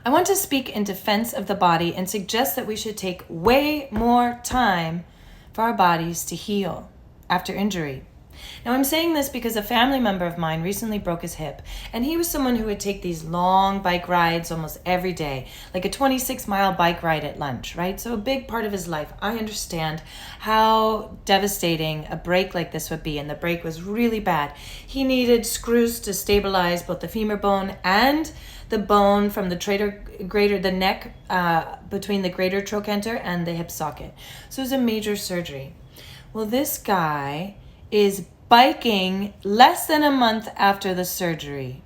I want to speak in defense of the body and suggest that we should take way more time for our bodies to heal after injury. Now, I'm saying this because a family member of mine recently broke his hip, and he was someone who would take these long bike rides almost every day, like a 26-mile bike ride at lunch, right? So a big part of his life. I understand how devastating a break like this would be, and the break was really bad. He needed screws to stabilize both the femur bone and the bone from the neck between the greater trochanter and the hip socket. So it was a major surgery. Well, this guy is biking less than a month after the surgery.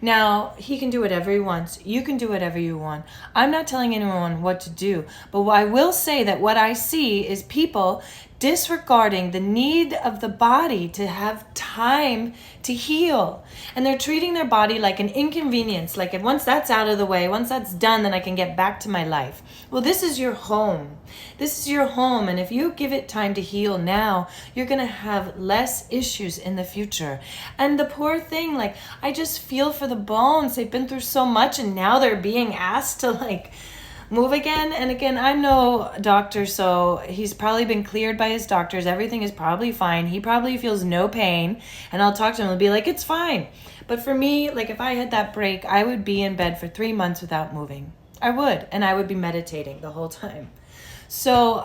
Now, he can do whatever he wants. You can do whatever you want. I'm not telling anyone what to do, but I will say that what I see is people disregarding the need of the body to have time to heal. And they're treating their body like an inconvenience, like if once that's out of the way, once that's done, then I can get back to my life. Well, this is your home. This is your home, and if you give it time to heal now, you're going to have less issues in the future. And the poor thing, like, I just feel for the bones. They've been through so much, and now they're being asked to, move again. And again, I'm no doctor, so he's probably been cleared by his doctors. Everything is probably fine. He probably feels no pain, and I'll talk to him and be like, it's fine. But for me, if I had that break, I would be in bed for 3 months without moving. I would, and I would be meditating the whole time. So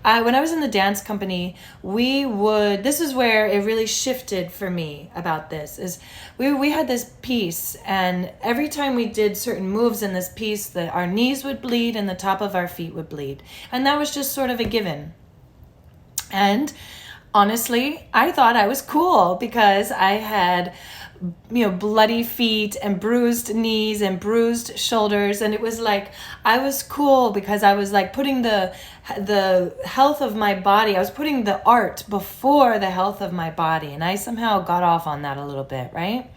when I was in the dance company, this is where it really shifted for me about this, is we had this piece, and every time we did certain moves in this piece, our knees would bleed and the top of our feet would bleed. And that was just sort of a given. And honestly, I thought I was cool because I had bloody feet and bruised knees and bruised shoulders, and it was like I was cool because I was putting the health of my body, I was putting the art before the health of my body, and I somehow got off on that a little bit, right?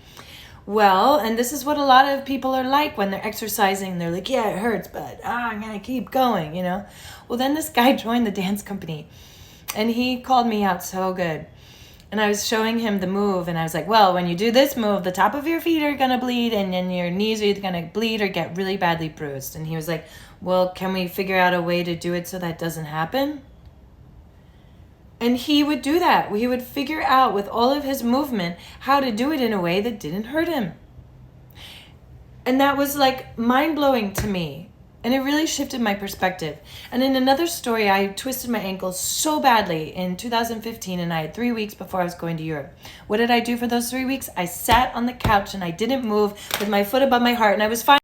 Well, and this is what a lot of people are like when they're exercising. They're like, yeah, it hurts, but I'm gonna keep going, Well, then this guy joined the dance company, and he called me out so good. And I was showing him the move, and I was like, well, when you do this move, the top of your feet are going to bleed, and then your knees are either going to bleed or get really badly bruised. And he was like, well, can we figure out a way to do it so that doesn't happen? And he would do that. He would figure out with all of his movement how to do it in a way that didn't hurt him. And that was mind-blowing to me. And it really shifted my perspective. And in another story, I twisted my ankle so badly in 2015, and I had 3 weeks before I was going to Europe. What did I do for those 3 weeks? I sat on the couch and I didn't move with my foot above my heart, and I was fine.